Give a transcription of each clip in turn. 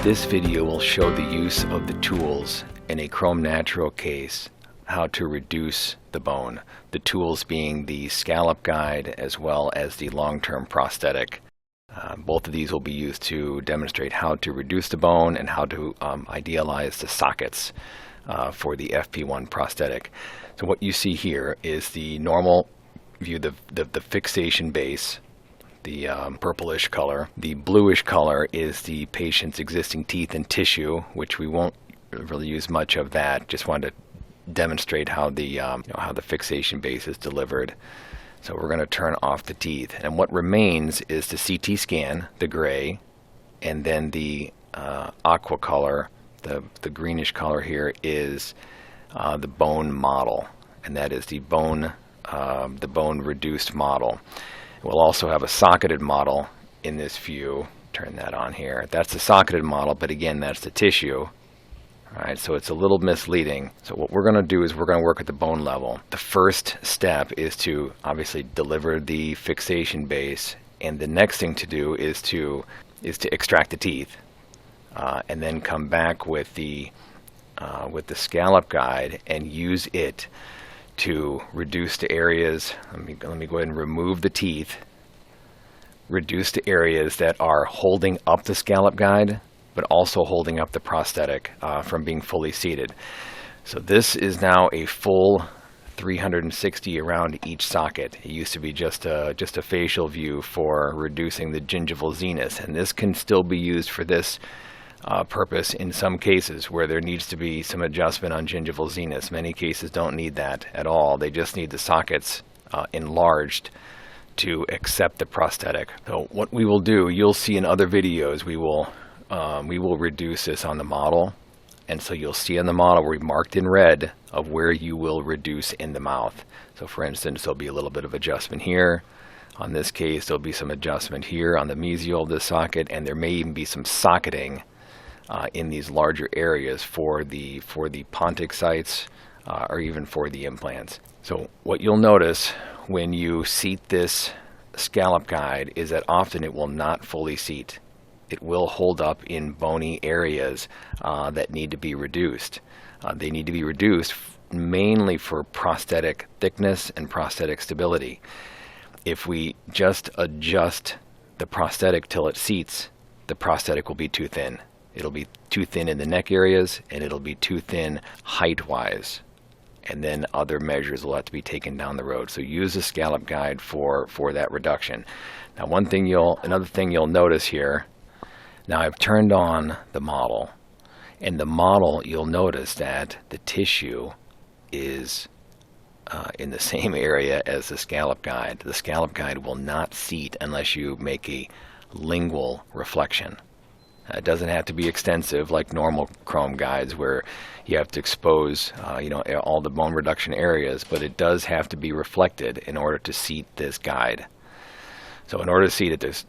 This video will show the use of the tools in a chrome natural case, how to reduce the bone. The tools being the scallop guide as well as the long-term prosthetic. Both of these will be used to demonstrate how to reduce the bone and how to idealize the sockets for the FP1 prosthetic. So what you see here is the normal view, the fixation base, the purplish color. The bluish color is the patient's existing teeth and tissue, which we won't really use much of that. Just wanted to demonstrate how the how the fixation base is delivered. So we're going to turn off the teeth, and what remains is the CT scan, the gray, and then the aqua color, the greenish color here is the bone model, and that is the bone reduced model. We'll also have a socketed model in this view. Turn that on here. That's the socketed model, but again, that's the tissue. All right, so it's a little misleading. So what we're going to do is we're going to work at the bone level. The first step is to obviously deliver the fixation base, and the next thing to do is to extract the teeth, and then come back with the scallop guide and use it to reduce the areas. Let me go ahead and remove the teeth. Reduce the areas that are holding up the scallop guide, but also holding up the prosthetic from being fully seated. So this is now a full 360 around each socket. It used to be just a facial view for reducing the gingival zenith, and this can still be used for this purpose in some cases where there needs to be some adjustment on gingival zenith. Many cases don't need that at all. They just need the sockets enlarged to accept the prosthetic. So what we will do, you'll see in other videos, we will reduce this on the model, and so you'll see in the model where we marked in red of where you will reduce in the mouth. So for instance, there'll be a little bit of adjustment here. On this case, there'll be some adjustment here on the mesial of the socket, and there may even be some socketing in these larger areas for the pontic sites or even for the implants. So what you'll notice when you seat this scallop guide is that often it will not fully seat. It will hold up in bony areas that need to be reduced. They need to be reduced mainly for prosthetic thickness and prosthetic stability. If we just adjust the prosthetic till it seats, the prosthetic will be too thin. It'll be too thin in the neck areas, and it'll be too thin height-wise. And then other measures will have to be taken down the road. So use the scallop guide for that reduction. Now, another thing you'll notice here. Now I've turned on the model, and the model, you'll notice that the tissue is in the same area as the scallop guide. The scallop guide will not seat unless you make a lingual reflection. It doesn't have to be extensive like normal chrome guides where you have to expose all the bone reduction areas, but it does have to be reflected in order to seat this guide. So in order to seat it, there's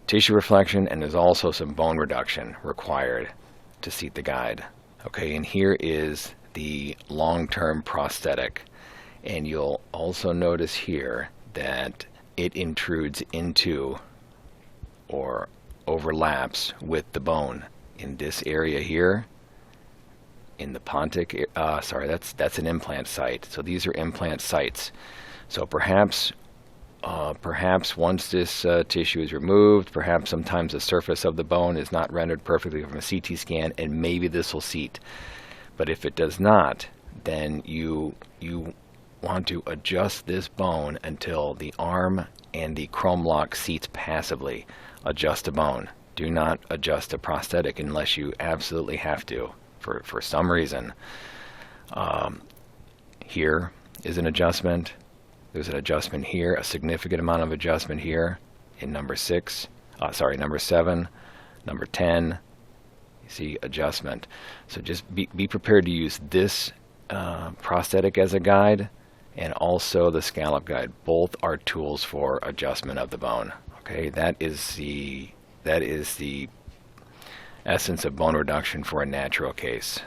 tissue reflection, and there's also some bone reduction required to seat the guide. Okay, and here is the long-term prosthetic, and you'll also notice here that it intrudes into or overlaps with the bone in this area here in the pontic. That's an implant site. So these are implant sites. So perhaps once this tissue is removed, perhaps sometimes the surface of the bone is not rendered perfectly from a CT scan, and maybe this will seat. But if it does not, then you want to adjust this bone until the arm and the chrome lock seats passively. Adjust the bone. Do not adjust the prosthetic unless you absolutely have to for some reason. Here is an adjustment. There's an adjustment here, a significant amount of adjustment here in number 7, number 10. You see adjustment. So just be prepared to use this prosthetic as a guide, and also the scallop guide. Both are tools for adjustment of the bone. Okay, that is the essence of bone reduction for a natural case.